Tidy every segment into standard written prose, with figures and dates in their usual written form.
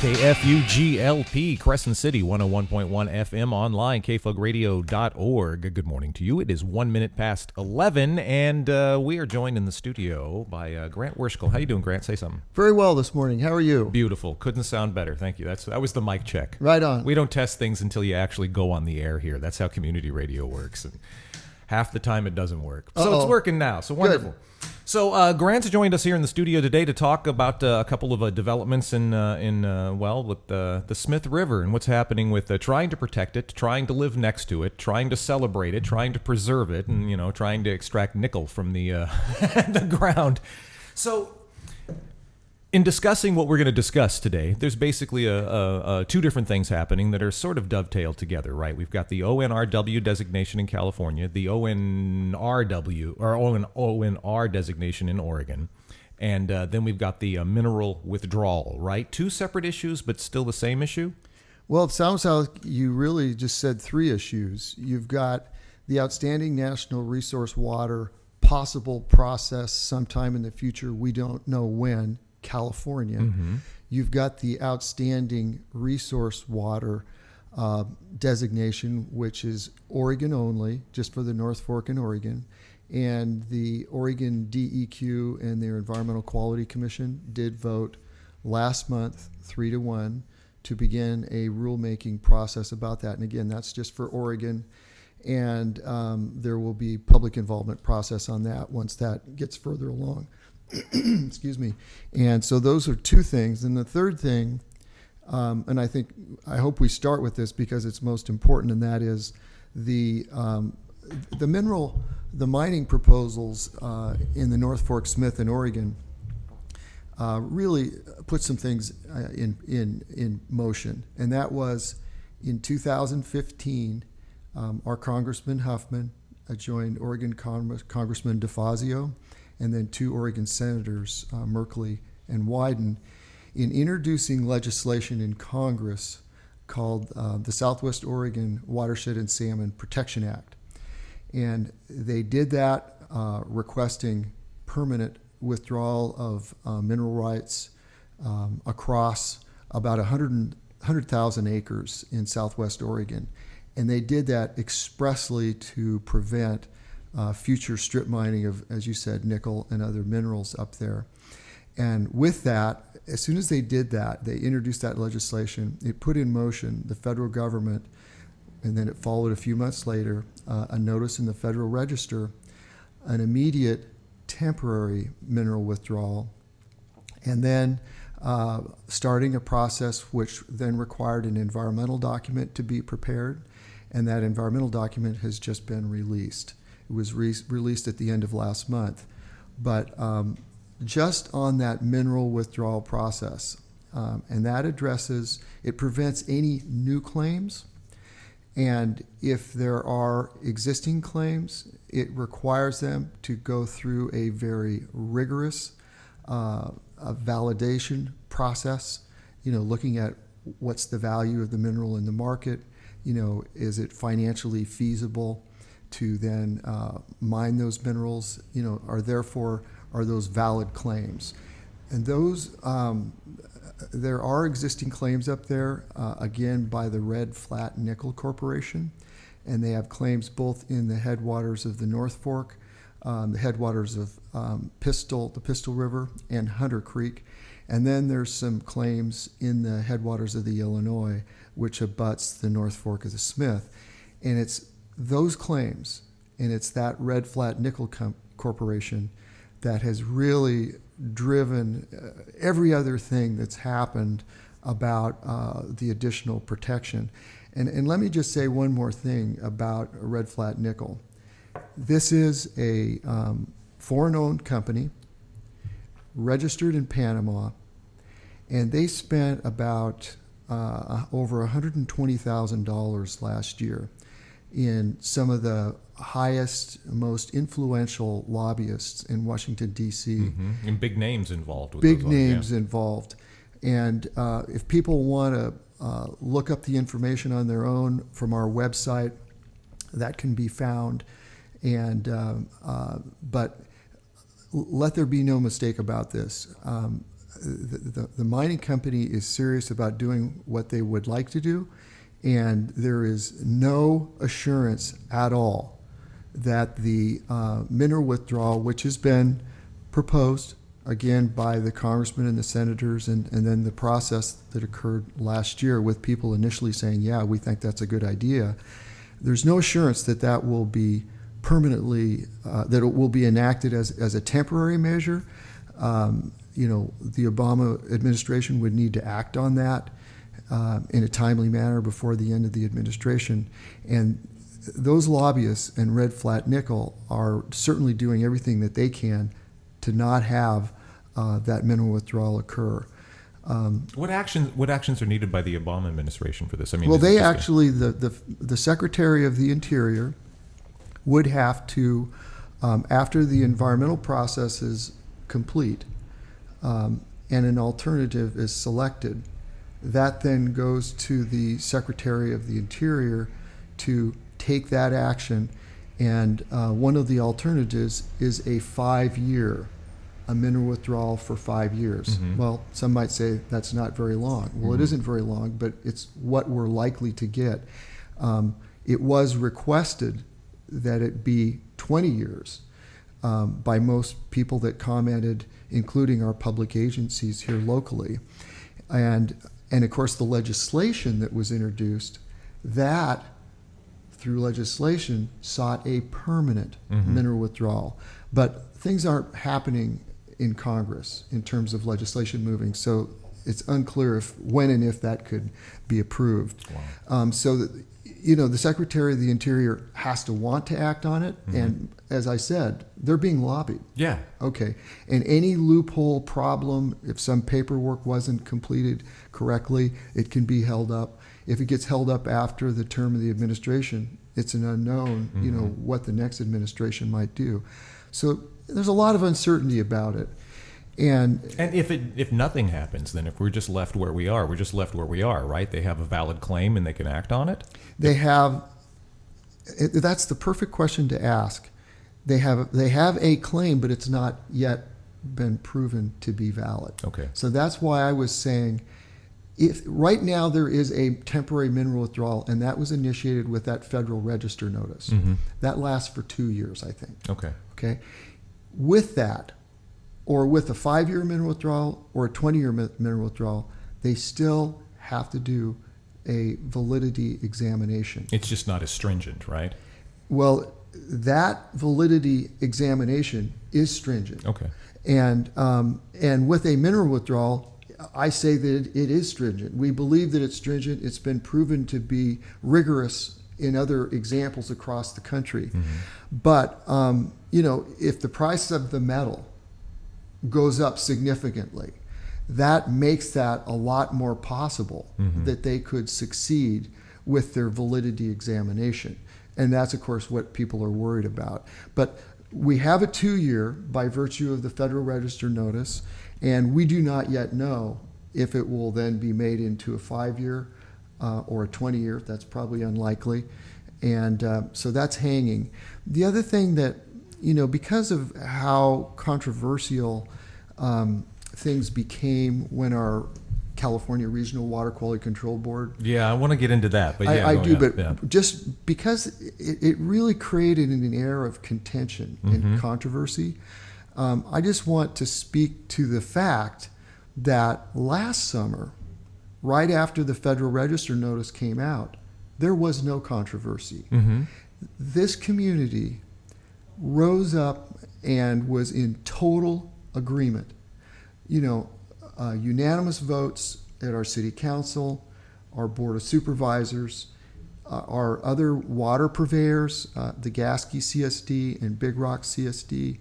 KFUGLP, Crescent City, 101.1 FM, online, kfugradio.org. Good morning to you. It is 1 minute past 11, and we are joined in the studio by Grant Werschkull. How you doing, Grant? Say something. Very well this morning. How are you? Beautiful. Couldn't sound better. Thank you. That was the mic check. Right on. We don't test things until you actually go on the air here. That's how community radio works. And half the time it doesn't work. So it's working now. So wonderful. Good. So Grant's joined us here in the studio today to talk about a couple of developments with the Smith River and what's happening with trying to protect it, trying to live next to it, trying to celebrate it, trying to preserve it, and trying to extract nickel from the the ground. So, in discussing what we're going to discuss today, there's basically two different things happening that are sort of dovetailed together, right? We've got the ONRW designation in California, the ONR designation in Oregon, and then we've got the mineral withdrawal, right? Two separate issues, but still the same issue? Well, it sounds like you really just said three issues. You've got the outstanding national resource water possible process sometime in the future. We don't know when. California. Mm-hmm. You've got the outstanding resource water designation, which is Oregon only, just for the North Fork in Oregon. And the Oregon DEQ and their Environmental Quality Commission did vote last month 3-1 to begin a rulemaking process about that. And again, that's just for Oregon. And there will be public involvement process on that once that gets further along. Excuse me. And so those are two things. And the third thing, and I hope we start with this because it's most important, and that is the mining proposals in the North Fork Smith in Oregon really put some things in motion. And that was in 2015, our Congressman Huffman joined Oregon Congressman DeFazio, and then two Oregon senators, Merkley and Wyden, in introducing legislation in Congress called the Southwest Oregon Watershed and Salmon Protection Act. And they did that requesting permanent withdrawal of mineral rights across about 100,000 acres in Southwest Oregon. And they did that expressly to prevent future strip mining of, as you said, nickel and other minerals up there. And with that, as soon as they did that, they introduced that legislation. It put in motion the federal government, and then it followed a few months later, a notice in the Federal Register, an immediate temporary mineral withdrawal, and then starting a process which then required an environmental document to be prepared, and that environmental document has just been released. It was released at the end of last month. But just on that mineral withdrawal process, and that it prevents any new claims. And if there are existing claims, it requires them to go through a very rigorous validation process, looking at what's the value of the mineral in the market, is it financially feasible to then mine those minerals, are those valid claims. And those, there are existing claims up there, again, by the Red Flat Nickel Corporation, and they have claims both in the headwaters of the North Fork, the headwaters of the Pistol River, and Hunter Creek. And then there's some claims in the headwaters of the Illinois, which abuts the North Fork of the Smith. And it's those claims, and it's that Red Flat Nickel Corporation that has really driven every other thing that's happened about the additional protection. And let me just say one more thing about Red Flat Nickel. This is a foreign-owned company, registered in Panama, and they spent about over $120,000 last year in some of the highest, most influential lobbyists in Washington, D.C. Mm-hmm. And big names involved. Big names involved. And if people want to look up the information on their own from our website, that can be found. And but let there be no mistake about this. the mining company is serious about doing what they would like to do, and there is no assurance at all that the mineral withdrawal, which has been proposed again by the congressmen and the senators, and then the process that occurred last year with people initially saying, yeah, we think that's a good idea. There's no assurance that that will be permanently, that it will be enacted as a temporary measure. The Obama administration would need to act on that in a timely manner before the end of the administration. And those lobbyists and Red Flat Nickel are certainly doing everything that they can to not have that mineral withdrawal occur. What actions are needed by the Obama administration for this? I mean, well, they actually, the Secretary of the Interior would have to, after the environmental process is complete and an alternative is selected, that then goes to the Secretary of the Interior to take that action. And one of the alternatives is a 5-year, a mineral withdrawal for 5 years. Mm-hmm. Well, some might say that's not very long. Well, it isn't very long, but it's what we're likely to get. It was requested that it be 20 years by most people that commented, including our public agencies here locally. And of course, the legislation that was introduced, that through legislation sought a permanent mineral withdrawal. But things aren't happening in Congress in terms of legislation moving, so it's unclear when and if that could be approved. Wow. The Secretary of the Interior has to want to act on it, and as I said, they're being lobbied. Yeah. Okay. And any loophole problem, if some paperwork wasn't completed correctly, it can be held up. If it gets held up after the term of the administration, it's an unknown, what the next administration might do. So there's a lot of uncertainty about it. And if nothing happens, then if we're just left where we are, we're just left where we are, right? They have a valid claim and they can act on it? That's the perfect question to ask. They have a claim, but it's not yet been proven to be valid. Okay. So that's why I was saying, if right now there is a temporary mineral withdrawal, and that was initiated with that Federal Register notice. That lasts for 2 years, I think. Okay. With that, or with a 5-year mineral withdrawal or a 20-year mineral withdrawal, they still have to do a validity examination. It's just not as stringent, right? Well, that validity examination is stringent. Okay. And with a mineral withdrawal, I say that it is stringent. We believe that it's stringent. It's been proven to be rigorous in other examples across the country. But, if the price of the metal goes up significantly, that makes that a lot more possible that they could succeed with their validity examination. And that's, of course, what people are worried about. But we have a 2-year by virtue of the Federal Register notice, and we do not yet know if it will then be made into a 5-year or a 20-year. That's probably unlikely. And so that's hanging. The other thing that, because of how controversial things became when our California Regional Water Quality Control Board. Yeah, I want to get into that. But I do, but just because it really created an air of contention and controversy, I just want to speak to the fact that last summer, right after the Federal Register notice came out, there was no controversy. This community rose up and was in total agreement. Unanimous votes at our city council, our board of supervisors, our other water purveyors, the Gasky CSD and Big Rock CSD,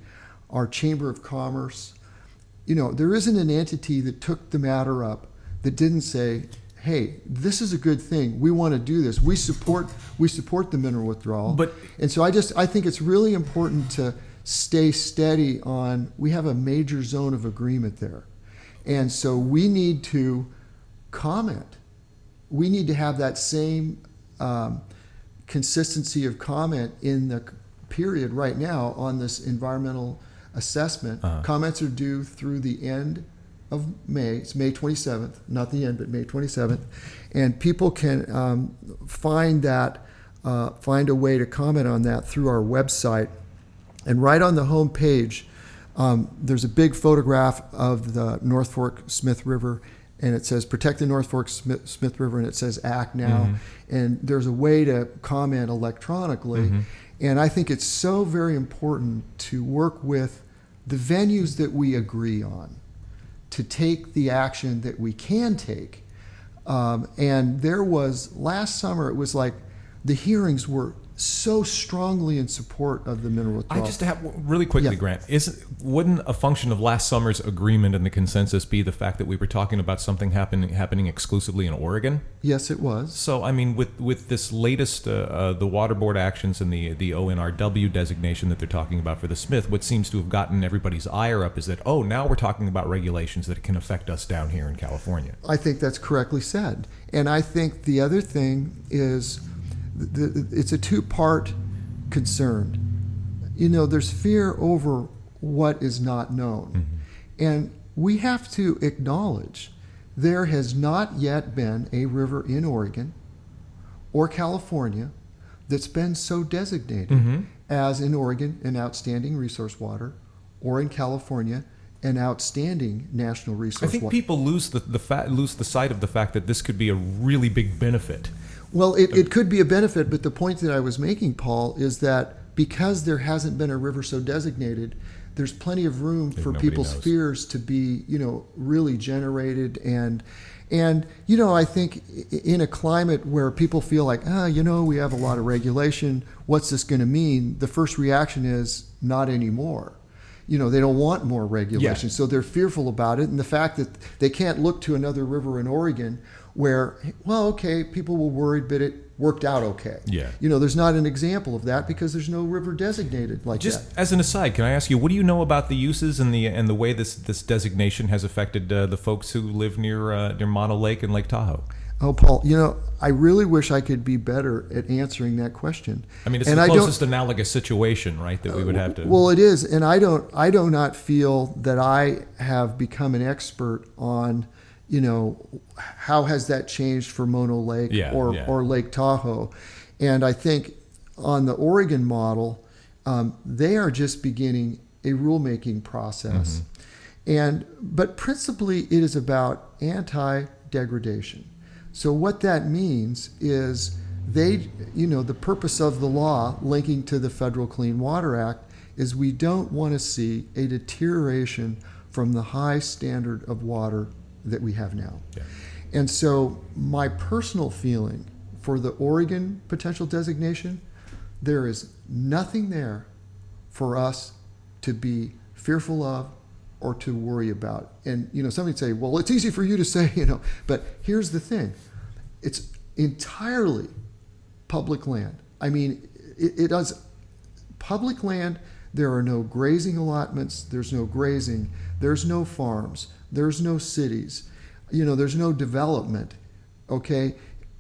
our Chamber of Commerce. There isn't an entity that took the matter up that didn't say, hey, this is a good thing. We want to do this. We support the mineral withdrawal. And so I think it's really important to stay steady on, we have a major zone of agreement there. And so we need to comment. We need to have that same consistency of comment in the period right now on this environmental assessment. Comments are due through the end of May. It's May 27th, not the end, but May 27th. And people can find a way to comment on that through our website. And right on the home page, there's a big photograph of the North Fork Smith River, and it says protect the North Fork Smith River, and it says act now. Mm-hmm. And there's a way to comment electronically. Mm-hmm. And I think it's so very important to work with the venues that we agree on to take the action that we can take. And there was, last summer, it was like the hearings were so strongly in support of the mineral withdrawal. I just have, really quickly, Grant, wouldn't a function of last summer's agreement and the consensus be the fact that we were talking about something happening exclusively in Oregon? Yes, it was. So, I mean, with this latest, the water board actions and the ONRW designation that they're talking about for the Smith, what seems to have gotten everybody's ire up is that, now we're talking about regulations that can affect us down here in California. I think that's correctly said. And I think the other thing is, it's a two-part concern. There's fear over what is not known. Mm-hmm. And we have to acknowledge there has not yet been a river in Oregon or California that's been so designated mm-hmm. as in Oregon an outstanding resource water, or in California an outstanding national resource water. I think people lose the sight of the fact that this could be a really big benefit. Well, it could be a benefit, but the point that I was making, Paul, is that because there hasn't been a river so designated, there's plenty of room for people's fears to be, really generated. And I think in a climate where people feel like, we have a lot of regulation, what's this going to mean? The first reaction is not anymore. They don't want more regulation. Yeah. So they're fearful about it. And the fact that they can't look to another river in Oregon where, people were worried, but it worked out okay. Yeah. There's not an example of that because there's no river designated like Just that. As an aside, can I ask you, what do you know about the uses and the way this designation has affected the folks who live near Mono Lake and Lake Tahoe? Oh, Paul, I really wish I could be better at answering that question. I mean, it's the closest analogous situation, right, that we would have to... Well, it is, and I do not feel that I have become an expert on, how has that changed for Mono Lake or Lake Tahoe. And I think on the Oregon model, they are just beginning a rulemaking process. Mm-hmm. But principally, it is about anti-degradation. So what that means is the purpose of the law linking to the Federal Clean Water Act is we don't want to see a deterioration from the high standard of water that we have now. Yeah. And so my personal feeling for the Oregon potential designation, there is nothing there for us to be fearful of or to worry about. And, somebody'd say, well, it's easy for you to say, but here's the thing. It's entirely public land. I mean, it does public land. There are no grazing allotments. There's no grazing. There's no farms. There's no cities. There's no development. Okay.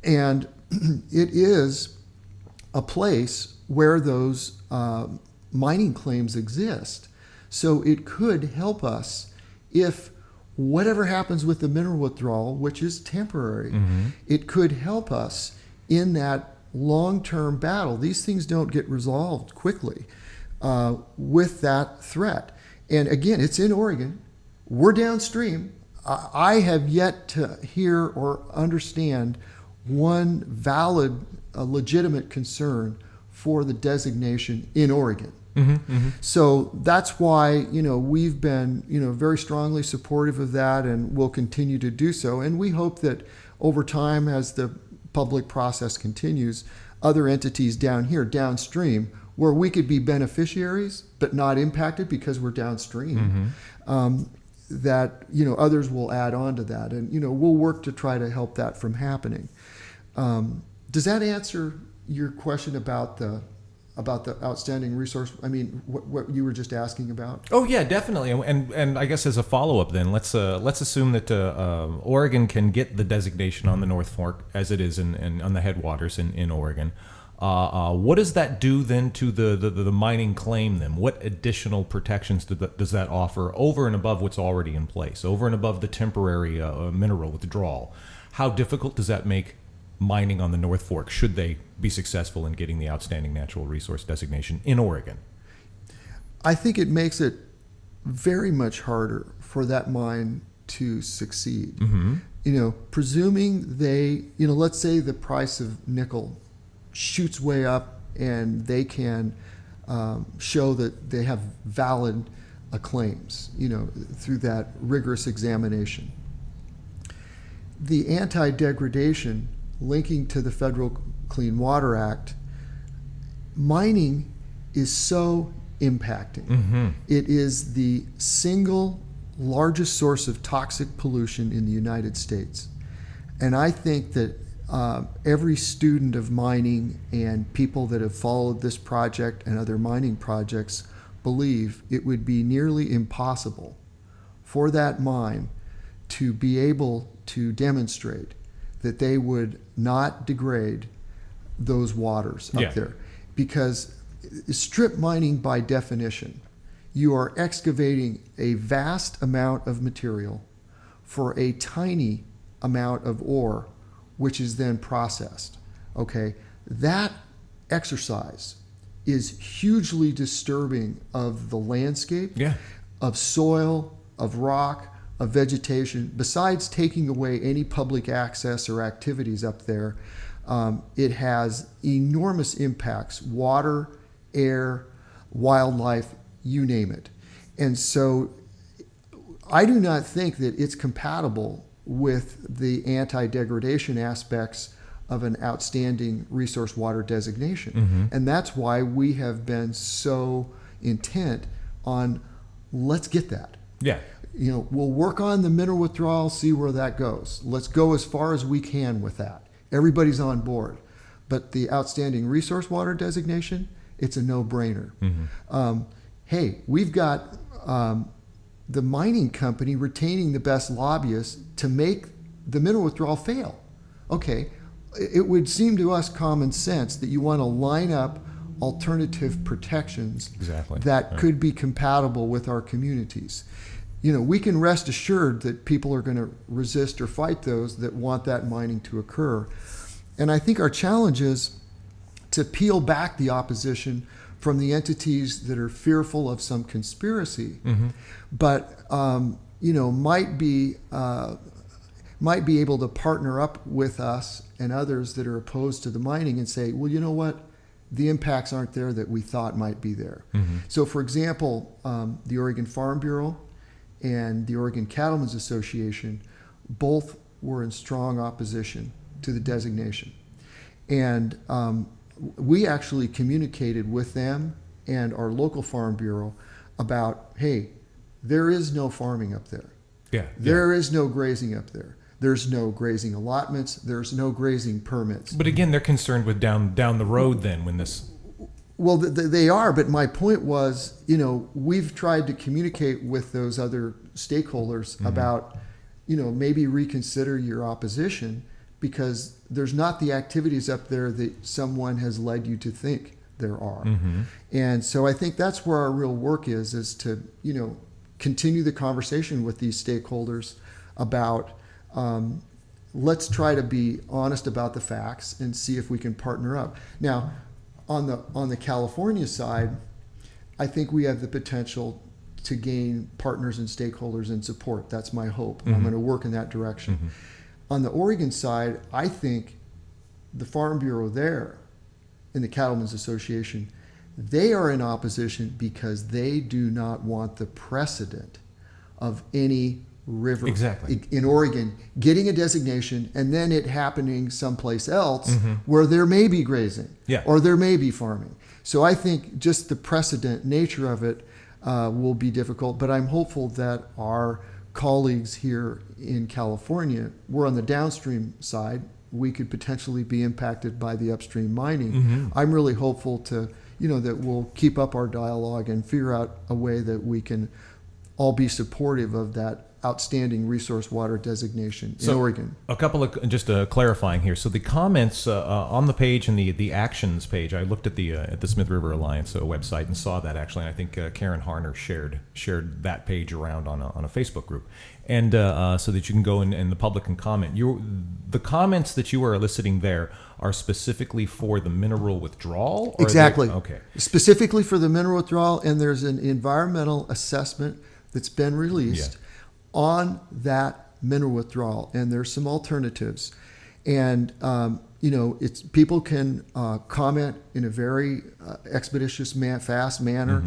And it is a place where those mining claims exist. So it could help us if whatever happens with the mineral withdrawal, which is temporary, mm-hmm. it could help us in that long-term battle. These things don't get resolved quickly with that threat. And again, it's in Oregon. We're downstream. I have yet to hear or understand one valid, legitimate concern for the designation in Oregon. Mm-hmm, mm-hmm. So that's why, we've been, very strongly supportive of that and will continue to do so. And we hope that over time, as the public process continues, other entities down here, downstream, where we could be beneficiaries but not impacted because we're downstream, mm-hmm. That, others will add on to that. And, we'll work to try to help that from happening. Does that answer your question about the outstanding resource? I mean, what you were just asking about? Oh yeah, definitely. And I guess as a follow-up, then let's assume that Oregon can get the designation on the North Fork as it is and on the headwaters in Oregon. What does that do then to the mining claim then? What additional protections does that offer over and above what's already in place, over and above the temporary mineral withdrawal? How difficult does that make mining on the North Fork, should they be successful in getting the outstanding natural resource designation in Oregon? I think it makes it very much harder for that mine to succeed. Mm-hmm. Presuming let's say the price of nickel shoots way up and they can show that they have valid claims, through that rigorous examination. The anti-degradation linking to the Federal Clean Water Act, mining is so impacting. Mm-hmm. It is the single largest source of toxic pollution in the United States. And I think that every student of mining and people that have followed this project and other mining projects believe it would be nearly impossible for that mine to be able to demonstrate that they would not degrade those waters up there. Because strip mining, by definition, you are excavating a vast amount of material for a tiny amount of ore, which is then processed. Okay, that exercise is hugely disturbing of the landscape, of soil, of rock, of vegetation. Besides taking away any public access or activities up there, it has enormous impacts: water, air, wildlife, you name it. And so I do not think that it's compatible with the anti-degradation aspects of an outstanding resource water designation. Mm-hmm. And that's why we have been so intent on, let's get that. Yeah. We'll work on the mineral withdrawal, see where that goes. Let's go as far as we can with that. Everybody's on board. But the outstanding resource water designation, it's a no-brainer. Mm-hmm. Hey, we've got the mining company retaining the best lobbyists to make the mineral withdrawal fail. Okay, it would seem to us common sense that you want to line up alternative protections that could be compatible with our communities. We can rest assured that people are going to resist or fight those that want that mining to occur. And I think our challenge is to peel back the opposition from the entities that are fearful of some conspiracy, mm-hmm. but might be able to partner up with us and others that are opposed to the mining and say, well, you know what, the impacts aren't there that we thought might be there. Mm-hmm. So, for example, the Oregon Farm Bureau and the Oregon Cattlemen's Association both were in strong opposition to the designation, and we actually communicated with them and our local farm bureau about, hey, there is no farming up there. There is no grazing up there. There's no grazing allotments. There's no grazing permits. But again, they're concerned with down the road then when this... Well, they are, but my point was, we've tried to communicate with those other stakeholders mm-hmm. about, maybe reconsider your opposition, because there's not the activities up there that someone has led you to think there are. Mm-hmm. And so I think that's where our real work is to, continue the conversation with these stakeholders about, let's try to be honest about the facts and see if we can partner up. Now, on the California side, I think we have the potential to gain partners and stakeholders and support. That's my hope. Mm-hmm. I'm going to work in that direction. Mm-hmm. On the Oregon side, I think the Farm Bureau there and the Cattlemen's Association, they are in opposition because they do not want the precedent of any river in Oregon getting a designation and then it happening someplace else mm-hmm. where there may be grazing or there may be farming. So I think just the precedent nature of it will be difficult, but I'm hopeful that our colleagues here in California, we're on the downstream side. We could potentially be impacted by the upstream mining. Mm-hmm. I'm really hopeful to, that we'll keep up our dialogue and figure out a way that we can all be supportive of that outstanding resource water designation in Oregon. A couple of just clarifying here. So the comments on the page and the actions page, I looked at the Smith River Alliance website and saw that actually. And I think Karen Harner shared that page around on a Facebook group, and so that you can go and the public can comment. The comments that you are eliciting there are specifically for the mineral withdrawal? Or exactly. Okay. Specifically for the mineral withdrawal, and there's an environmental assessment that's been released on that mineral withdrawal, and there's some alternatives. And, it's people can comment in a very expeditious, fast manner,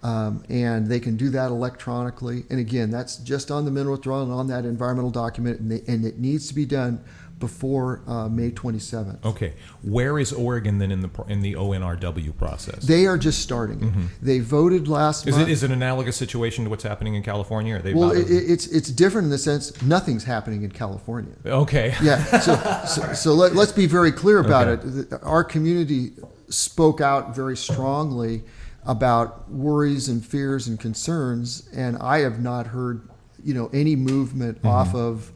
and they can do that electronically. And again, that's just on the mineral withdrawal and on that environmental document, and it needs to be done before May 27th. Okay. Where is Oregon then in the ONRW process? They are just starting. They voted last month. Is it an analogous situation to what's happening in California? Are they it's different in the sense nothing's happening in California. Okay. Yeah. So let's be very clear about it. Our community spoke out very strongly about worries and fears and concerns, and I have not heard, any movement off of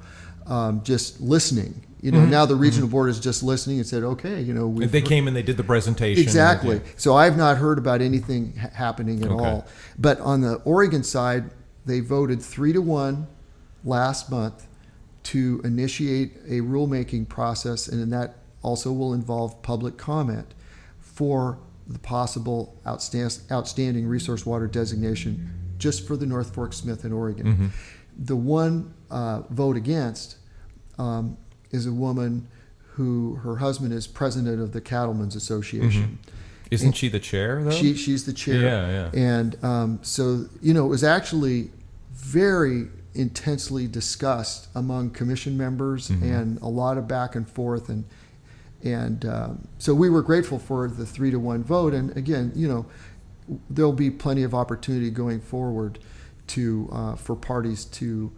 just listening. Now the regional board is just listening and said, okay, they came and they did the presentation. Exactly. So I've not heard about anything happening at all. But on the Oregon side, they voted 3-1 last month to initiate a rulemaking process, and that also will involve public comment for the possible outstanding resource water designation just for the North Fork Smith in Oregon. The one vote against is a woman who her husband is president of the Cattlemen's Association. Isn't she the chair, though? She's the chair. Yeah. And so, it was actually very intensely discussed among commission members and a lot of back and forth. And so we were grateful for the 3-1 vote. And again, there'll be plenty of opportunity going forward for parties to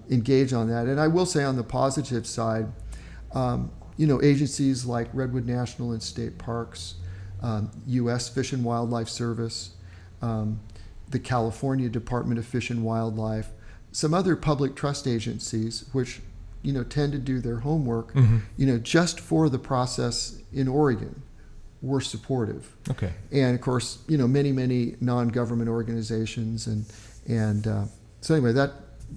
engage on that. And I will say on the positive side, agencies like Redwood National and State Parks, U.S. Fish and Wildlife Service, the California Department of Fish and Wildlife, some other public trust agencies, which tend to do their homework, just for the process in Oregon, were supportive. Okay. And of course, many non-government organizations, and so anyway,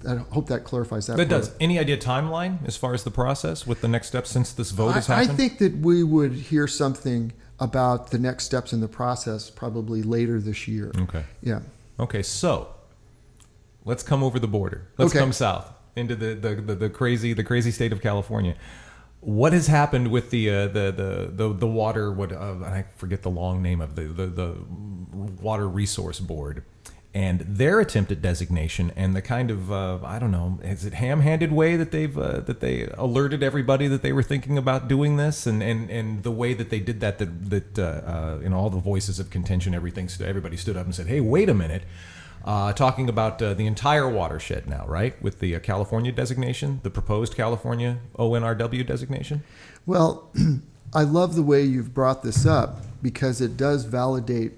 I hope that clarifies that. That does. Any idea timeline as far as the process with the next steps since this vote has happened? I think that we would hear something about the next steps in the process probably later this year. Okay. Yeah. Okay, so let's come over the border. Let's come south into the crazy state of California. What has happened with the water? I forget the long name of the Water Resource Board, and their attempt at designation, and the kind of I don't know, is it ham-handed way that they alerted everybody that they were thinking about doing this, and the way that they did that all the voices of contention, everybody stood up and said, hey, wait a minute. Talking about the entire watershed now, right? With the California designation, the proposed California ONRW designation? Well, I love the way you've brought this up because it does validate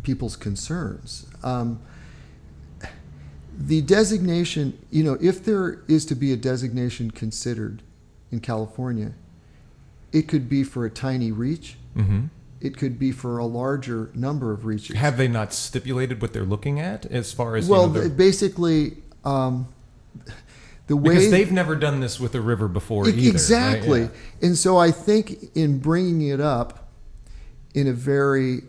people's concerns. The designation, if there is to be a designation considered in California, it could be for a tiny reach. It could be for a larger number of reaches. Have they not stipulated what they're looking at as far as... basically, the way... Because they've never done this with a river before either. Exactly. Right? Yeah. And so I think in bringing it up in a very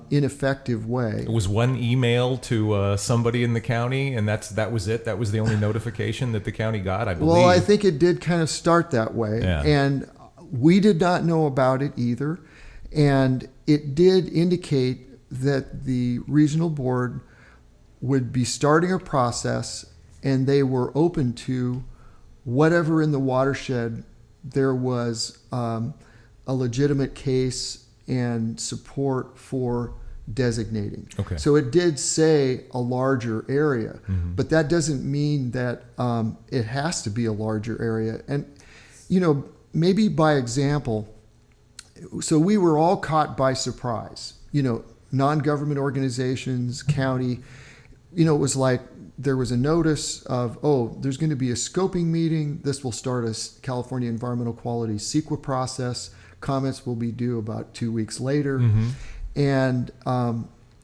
ineffective way... It was one email to somebody in the county, and that was it? That was the only notification that the county got, I believe? Well, I think it did kind of start that way. Yeah. And we did not know about it either. And it did indicate that the regional board would be starting a process, and they were open to whatever in the watershed there was a legitimate case and support for designating. Okay. So it did say a larger area, but that doesn't mean that it has to be a larger area. And, maybe by example, so we were all caught by surprise, non-government organizations, county, it was like there was a notice of, there's going to be a scoping meeting. This will start a California Environmental Quality CEQA process. Comments will be due about 2 weeks later. Mm-hmm. And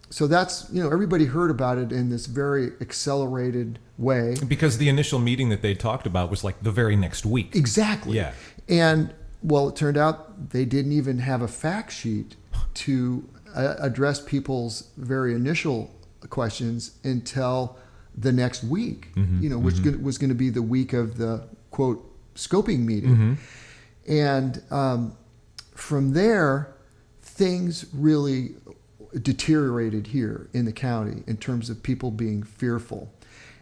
so that's, everybody heard about it in this very accelerated way. Because the initial meeting that they talked about was like the very next week. Exactly. Yeah. And, well, it turned out they didn't even have a fact sheet to address people's very initial questions until the next week, mm-hmm. which mm-hmm. was going to be the week of the, quote, scoping meeting. Mm-hmm. And from there, things really deteriorated here in the county in terms of people being fearful.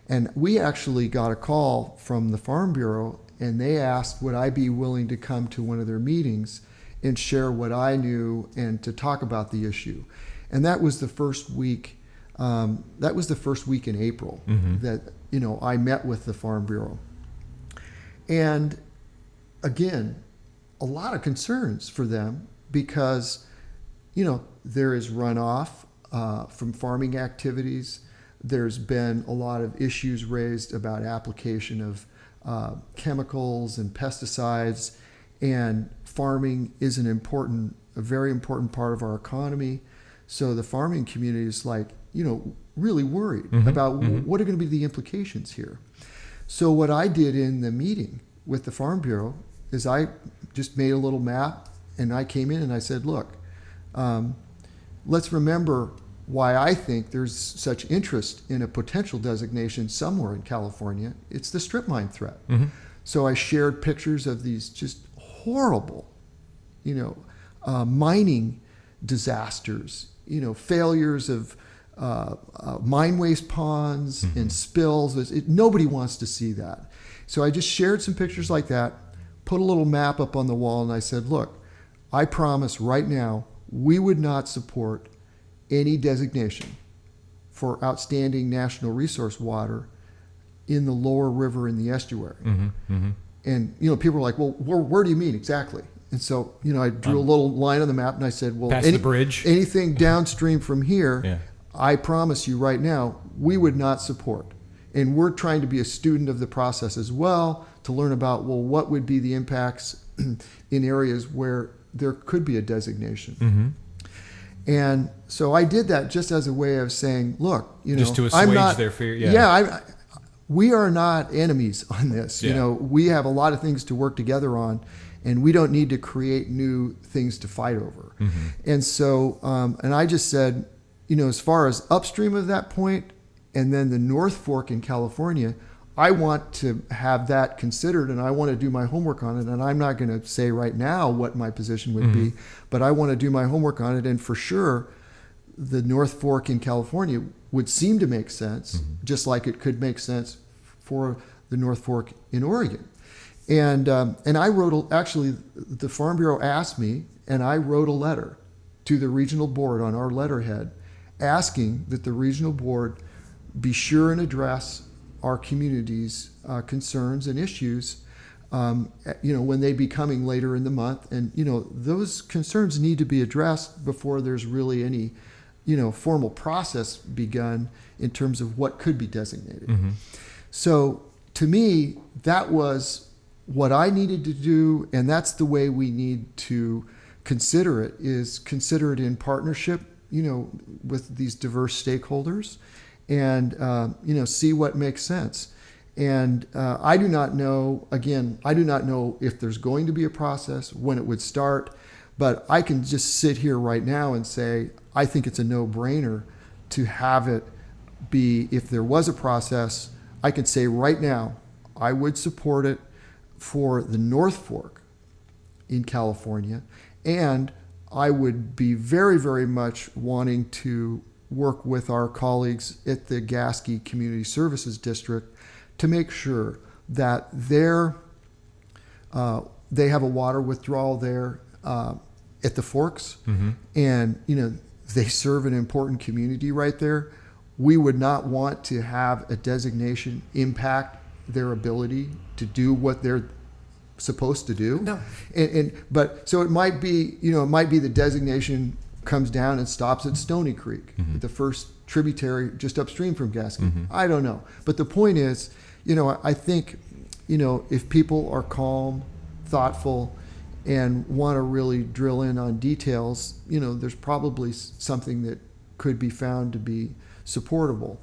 And we actually got a call from the Farm Bureau, and they asked, would I be willing to come to one of their meetings and share what I knew and to talk about the issue. And that was the first week. That was the first week in April mm-hmm. that I met with the Farm Bureau. And again, a lot of concerns for them because there is runoff from farming activities. There's been a lot of issues raised about application of chemicals and pesticides, and farming is a very important part of our economy. So the farming community is really worried mm-hmm. about mm-hmm. what are going to be the implications here. So what I did in the meeting with the Farm Bureau is I just made a little map, and I came in and I said, look, let's remember why I think there's such interest in a potential designation somewhere in California. It's the strip mine threat. Mm-hmm. So I shared pictures of these just horrible, mining disasters, failures of mine waste ponds mm-hmm. and spills. Nobody wants to see that. So I just shared some pictures like that, put a little map up on the wall, and I said, look, I promise right now we would not support any designation for outstanding national resource water in the lower river in the estuary. Mm-hmm. Mm-hmm. And, people were like, well, where do you mean exactly? And so, I drew a little line on the map, and I said, well, past the bridge. Anything downstream from here, yeah. I promise you right now, we would not support. And we're trying to be a student of the process as well to learn about, well, what would be the impacts in areas where there could be a designation. Mm-hmm. And so I did that just as a way of saying, look, just to assuage their fear. Yeah. Yeah. We are not enemies on this. Yeah. We have a lot of things to work together on, and we don't need to create new things to fight over. Mm-hmm. And so, and I just said, as far as upstream of that point, and then the North Fork in California, I want to have that considered, and I want to do my homework on it. And I'm not going to say right now what my position would mm-hmm. be, but I want to do my homework on it. And for sure, the North Fork in California would seem to make sense, mm-hmm. just like it could make sense for the North Fork in Oregon. And I wrote, actually, the Farm Bureau asked me, and I wrote a letter to the regional board on our letterhead asking that the regional board be sure and address our community's concerns and issues, when they be coming later in the month. And, those concerns need to be addressed before there's really any, formal process begun in terms of what could be designated. Mm-hmm. So to me, that was what I needed to do, and that's the way we need to consider it, is consider it in partnership, with these diverse stakeholders, and see what makes sense. And I do not know if there's going to be a process, when it would start, but I can just sit here right now and say I think it's a no-brainer to have it be, if there was a process, I could say right now I would support it for the North Fork in California, and I would be very, very much wanting to work with our colleagues at the Gasky Community Services District to make sure that they have a water withdrawal there at the Forks, mm-hmm. and they serve an important community right there. We would not want to have a designation impact their ability to do what they're supposed to do. No. But so it might be the designation comes down and stops at Stony Creek, mm-hmm. the first tributary just upstream from Gaskin. I don't know. But the point is, I think, if people are calm, thoughtful, and want to really drill in on details, there's probably something that could be found to be supportable.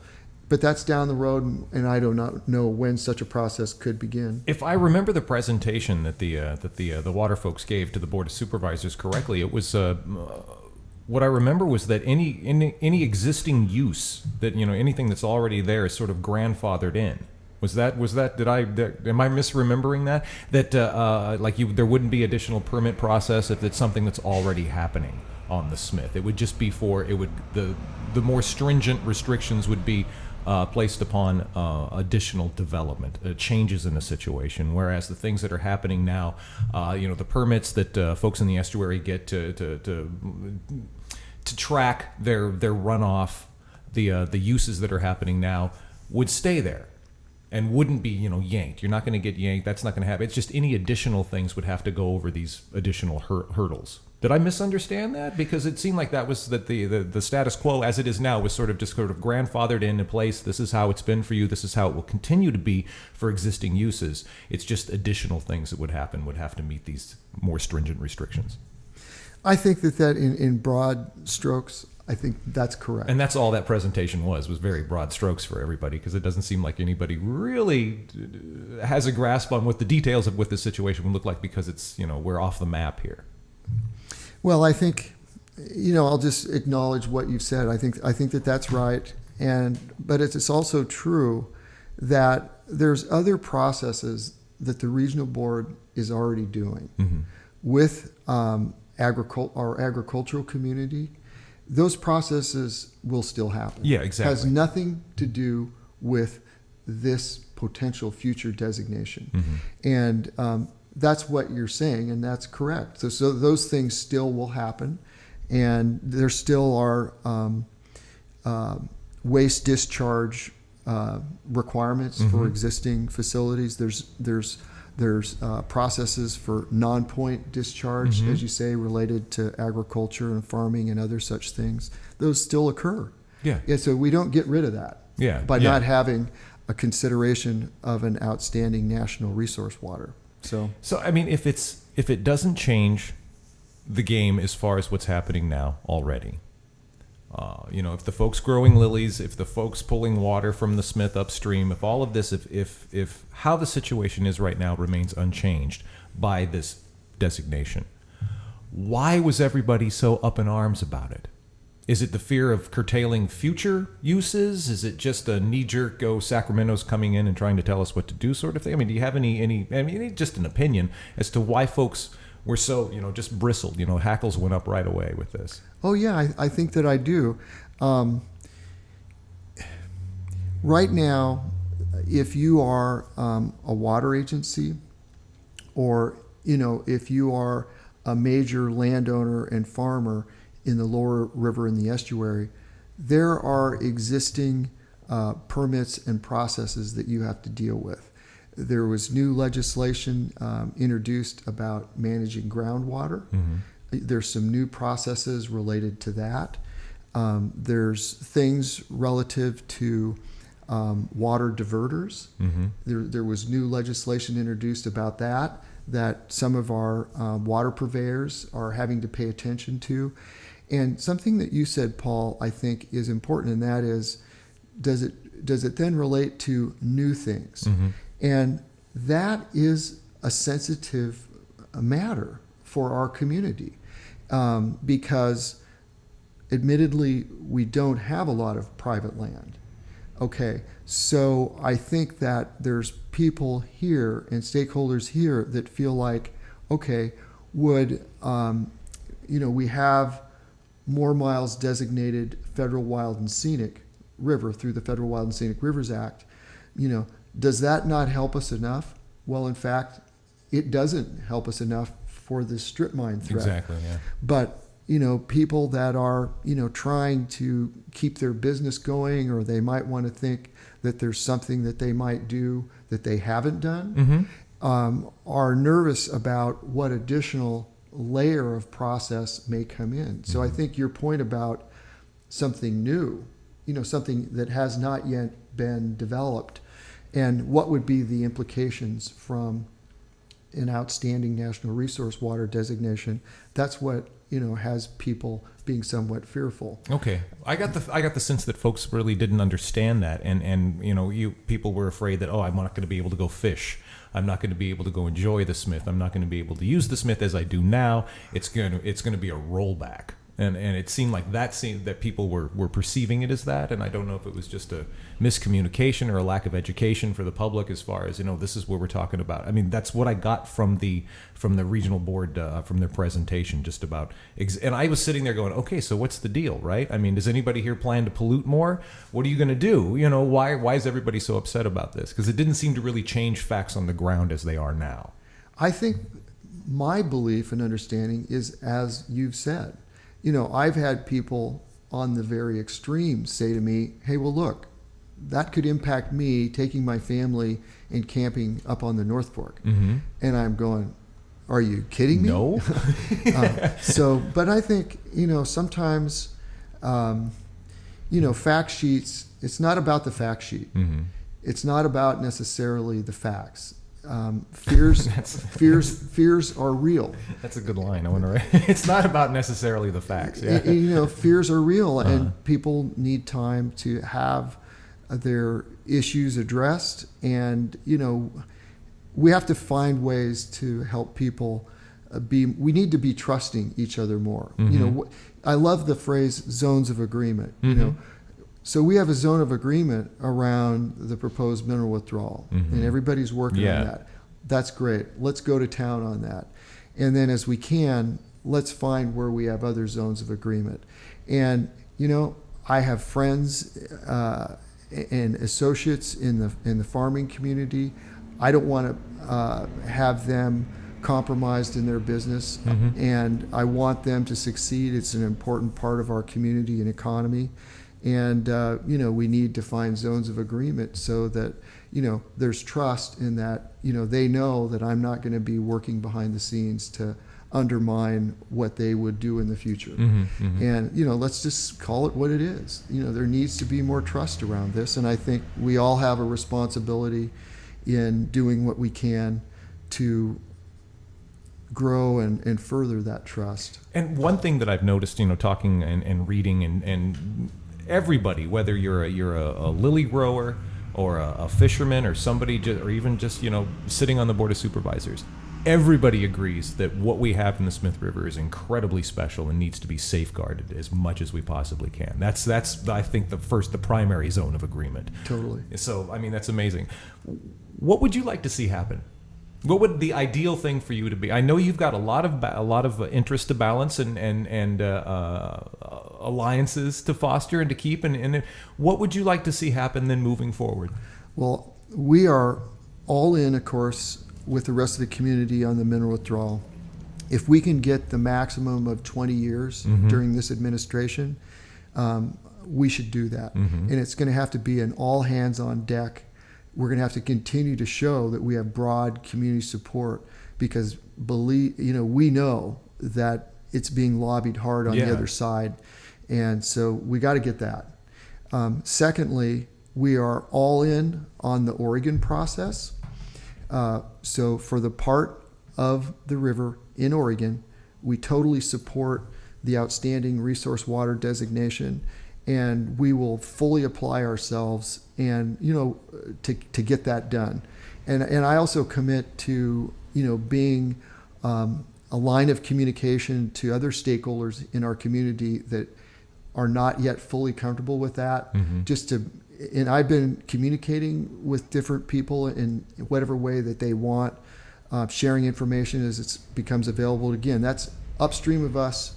But that's down the road, and I do not know when such a process could begin. If I remember the presentation that the water folks gave to the Board of Supervisors correctly, it was what I remember was that any existing use that anything that's already there is sort of grandfathered in. Was that? Am I misremembering that? That there wouldn't be additional permit process if it's something that's already happening on the Smith. It would just be the more stringent restrictions would be placed upon additional development, changes in the situation. Whereas the things that are happening now, the permits that folks in the estuary get to track their runoff, the uses that are happening now would stay there and wouldn't be yanked. You're not going to get yanked. That's not going to happen. It's just any additional things would have to go over these additional hurdles. Did I misunderstand that? Because it seemed like that was that the status quo as it is now was sort of grandfathered into place. This is how it's been for you. This is how it will continue to be for existing uses. It's just additional things that would have to meet these more stringent restrictions. I think that in broad strokes, I think that's correct. And that's all that presentation was very broad strokes for everybody, because it doesn't seem like anybody really has a grasp on what the details of what the situation would look like, because it's, we're off the map here. Well, I think, I'll just acknowledge what you've said. I think that that's right. But it's also true that there's other processes that the regional board is already doing with our agricultural community. Those processes will still happen. Yeah, exactly. It has nothing to do with this potential future designation. And that's what you're saying, and that's correct. So those things still will happen, and there still are waste discharge requirements for existing facilities. There's processes for non-point discharge, as you say, related to agriculture and farming and other such things. Those still occur. Yeah. So we don't get rid of that by not having a consideration of an outstanding national resource water. So I mean, if it doesn't change the game as far as what's happening now already, if the folks growing lilies, if the folks pulling water from the Smith upstream, if all of this, if how the situation is right now remains unchanged by this designation, why was everybody so up in arms about it? Is it the fear of curtailing future uses? Is it just a knee-jerk, Sacramento's coming in and trying to tell us what to do sort of thing? I mean, do you have any just an opinion as to why folks were so, just bristled, hackles went up right away with this? Oh, yeah, I think that I do. Right now, if you are a water agency, or, if you are a major landowner and farmer in the lower river and the estuary, there are existing permits and processes that you have to deal with. There was new legislation introduced about managing groundwater. There's some new processes related to that. There's things relative to water diverters. There was new legislation introduced about that some of our water purveyors are having to pay attention to. And something that you said, Paul, I think is important, and that is, does it then relate to new things? And that is a sensitive matter for our community, because admittedly, we don't have a lot of private land. Okay, so I think that there's people here and stakeholders here that feel like, okay, would, we have more miles designated federal wild and scenic river through the Federal Wild and Scenic Rivers Act. Does that not help us enough? Well, in fact, it doesn't help us enough for the strip mine threat. Exactly, yeah. But, people that are, trying to keep their business going, or they might want to think that there's something that they might do that they haven't done, are nervous about what additional layer of process may come in. So I think your point about something new something that has not yet been developed, and what would be the implications from an outstanding national resource water designation. That's what has people being somewhat fearful. Okay, I got the sense that folks really didn't understand that, and people were afraid that, I'm not going to be able to go fish. I'm not going to be able to go enjoy the Smith. I'm not going to be able to use the Smith as I do now. It's going to be a rollback. And it seemed like that people were perceiving it as that, and I don't know if it was just a miscommunication or a lack of education for the public as far as this is what we're talking about. I mean, that's what I got from the regional board from their presentation, just about. And I was sitting there going, okay, so what's the deal, right? I mean, does anybody here plan to pollute more? What are you going to do? Why is everybody so upset about this? Because it didn't seem to really change facts on the ground as they are now. I think my belief and understanding is, as you've said. I've had people on the very extreme say to me, hey, well, look, that could impact me taking my family and camping up on the North Fork. Mm-hmm. And I'm going, are you kidding me? No. But I think, sometimes, fact sheets, it's not about the fact sheet. Mm-hmm. It's not about necessarily the facts. Fears are real. That's a good line. I want to write. It's not about necessarily the facts. Yeah. Fears are real, and people need time to have their issues addressed. And we have to find ways to help people we need to be trusting each other more. Mm-hmm. I love the phrase zones of agreement. Mm-hmm. So we have a zone of agreement around the proposed mineral withdrawal, mm-hmm. and everybody's working on that. That's great. Let's go to town on that. And then as we can, let's find where we have other zones of agreement. And, I have friends and associates in the farming community. I don't want to have them compromised in their business, mm-hmm. and I want them to succeed. It's an important part of our community and economy. And, we need to find zones of agreement so that, there's trust in that, they know that I'm not going to be working behind the scenes to undermine what they would do in the future. Mm-hmm, mm-hmm. And, let's just call it what it is. There needs to be more trust around this. And I think we all have a responsibility in doing what we can to grow and further that trust. And one thing that I've noticed, talking and reading and everybody, whether you're a lily grower or a fisherman or somebody, or even just sitting on the board of supervisors, everybody agrees that what we have in the Smith River is incredibly special and needs to be safeguarded as much as we possibly can. That's I think the primary zone of agreement. Totally. So I mean, that's amazing. What would you like to see happen? What would the ideal thing for you to be? I know you've got a lot of interest to balance and alliances to foster and to keep. And what would you like to see happen then moving forward? Well, we are all in, of course, with the rest of the community on the mineral withdrawal. If we can get the maximum of 20 years mm-hmm. during this administration, we should do that. Mm-hmm. And it's going to have to be an all hands on deck. We're going to have to continue to show that we have broad community support, because we know that it's being lobbied hard on the other side. And so we got to get that. Secondly, we are all in on the Oregon process. So for the part of the river in Oregon, we totally support the outstanding resource water designation, and we will fully apply ourselves and to get that done. And I also commit to being a line of communication to other stakeholders in our community that are not yet fully comfortable with that. Mm-hmm. And I've been communicating with different people in whatever way that they want, sharing information as it becomes available. Again, that's upstream of us.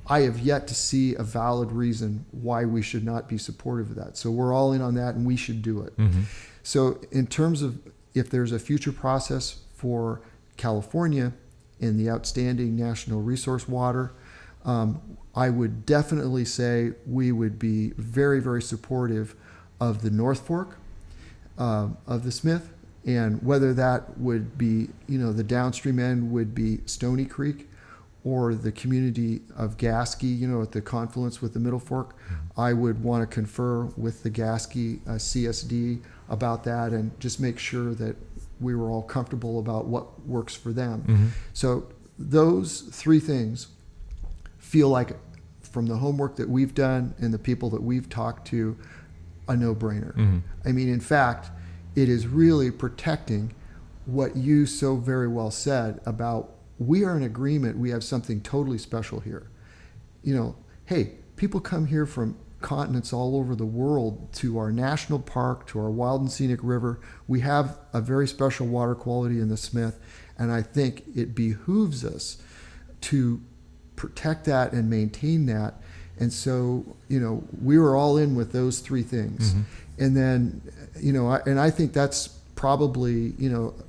I have yet to see a valid reason why we should not be supportive of that. So we're all in on that, and we should do it. Mm-hmm. So in terms of if there's a future process for California in the outstanding national resource water, I would definitely say we would be very, very supportive of the North Fork of the Smith, and whether that would be, the downstream end would be Stony Creek, or the community of Gasky, at the confluence with the Middle Fork, I would want to confer with the Gasky CSD about that and just make sure that we were all comfortable about what works for them. So those three things feel like, from the homework that we've done and the people that we've talked to, a no-brainer. I mean, in fact, it is really protecting what you so very well said about, we are in agreement, we have something totally special here. Hey, people come here from continents all over the world to our national park, to our wild and scenic river. We have a very special water quality in the Smith, and I think it behooves us to protect that and maintain that. And so, we were all in with those three things. And then, I think that's probably,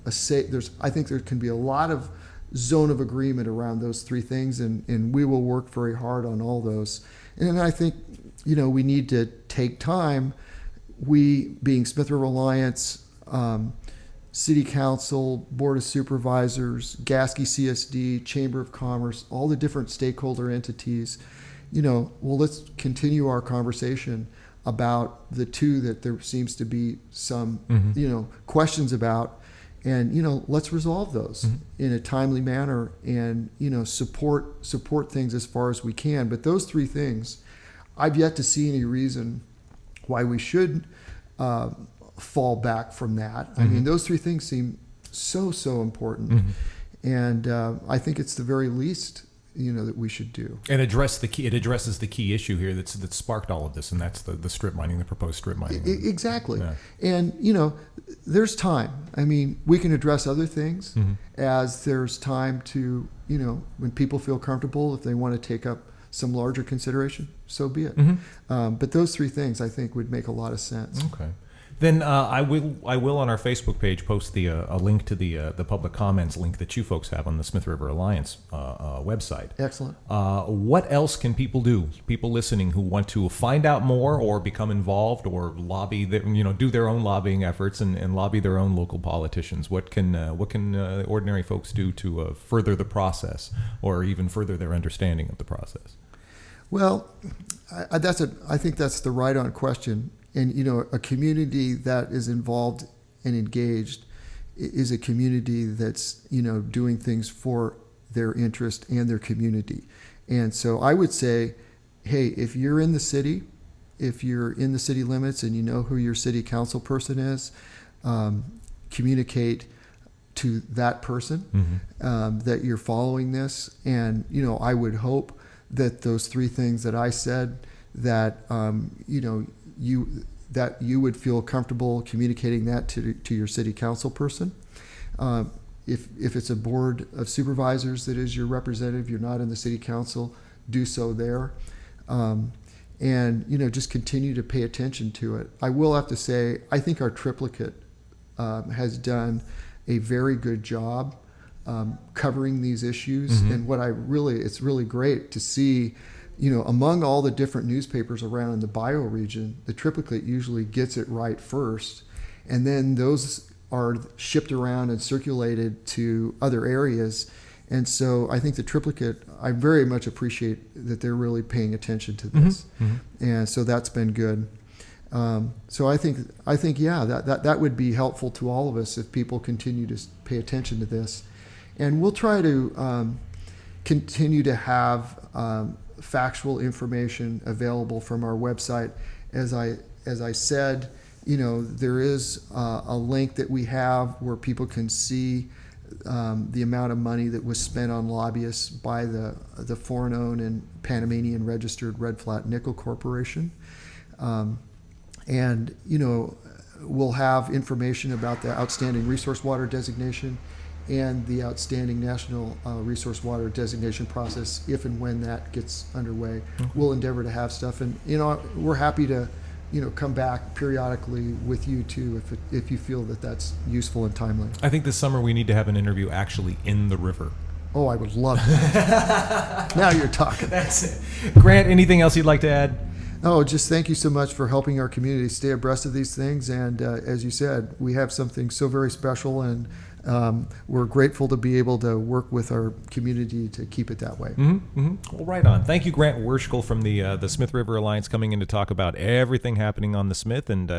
I think there can be a lot of zone of agreement around those three things, and we will work very hard on all those. And I think, we need to take time, we being Smith River Alliance, City Council, Board of Supervisors, Gasky CSD, Chamber of Commerce, all the different stakeholder entities, let's continue our conversation about the two that there seems to be some, questions about, and, let's resolve those in a timely manner and, support things as far as we can. But those three things, I've yet to see any reason why we should fall back from that. I mean, those three things seem so important. And I think it's the very least, that we should do. And it addresses the key issue here that sparked all of this, and that's the strip mining, the proposed strip mining. Exactly. Yeah. And, there's time. I mean, we can address other things as there's time to, when people feel comfortable, if they want to take up some larger consideration, so be it. But those three things, I think, would make a lot of sense. Okay. Then I will on our Facebook page post a link to the public comments link that you folks have on the Smith River Alliance website. Excellent. What else can people do? People listening who want to find out more or become involved or lobby, do their own lobbying efforts and lobby their own local politicians. What can ordinary folks do to further the process or even further their understanding of the process? Well, I think that's the right-on question. And, a community that is involved and engaged is a community that's, doing things for their interest and their community. And so I would say, hey, if you're in the city, if you're in the city limits and you know who your city council person is, communicate to that person that you're following this. And, I would hope that those three things that I said, that, you would feel comfortable communicating that to your city council person. If it's a board of supervisors that is your representative, you're not in the city council, do so there. And, just continue to pay attention to it. I will have to say, I think our triplicate has done a very good job covering these issues. And it's really great to see, among all the different newspapers around in the bioregion, the triplicate usually gets it right first, and then those are shipped around and circulated to other areas. And so I think the triplicate, I very much appreciate that they're really paying attention to this. And so that's been good. So I think that would be helpful to all of us if people continue to pay attention to this. And we'll try to continue to have factual information available from our website. As I said, there is a link that we have where people can see the amount of money that was spent on lobbyists by the foreign-owned and Panamanian registered Red Flat Nickel Corporation. And we'll have information about the outstanding resource water designation and the outstanding national resource water designation process if and when that gets underway. We'll endeavor to have stuff, and we're happy to come back periodically with you too if you feel that that's useful and timely. I think this summer we need to have an interview actually in the river. Oh, I would love that. Now you're talking. That's it. Grant, anything else you'd like to add? Oh, just thank you so much for helping our community stay abreast of these things. And as you said, we have something so very special, and we're grateful to be able to work with our community to keep it that way. Well, right on. Thank you, Grant Werschkull from the Smith River Alliance, coming in to talk about everything happening on the Smith and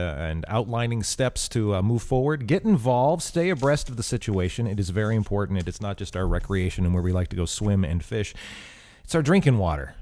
outlining steps to move forward. Get involved. Stay abreast of the situation. It is very important. It is not just our recreation and where we like to go swim and fish. It's our drinking water.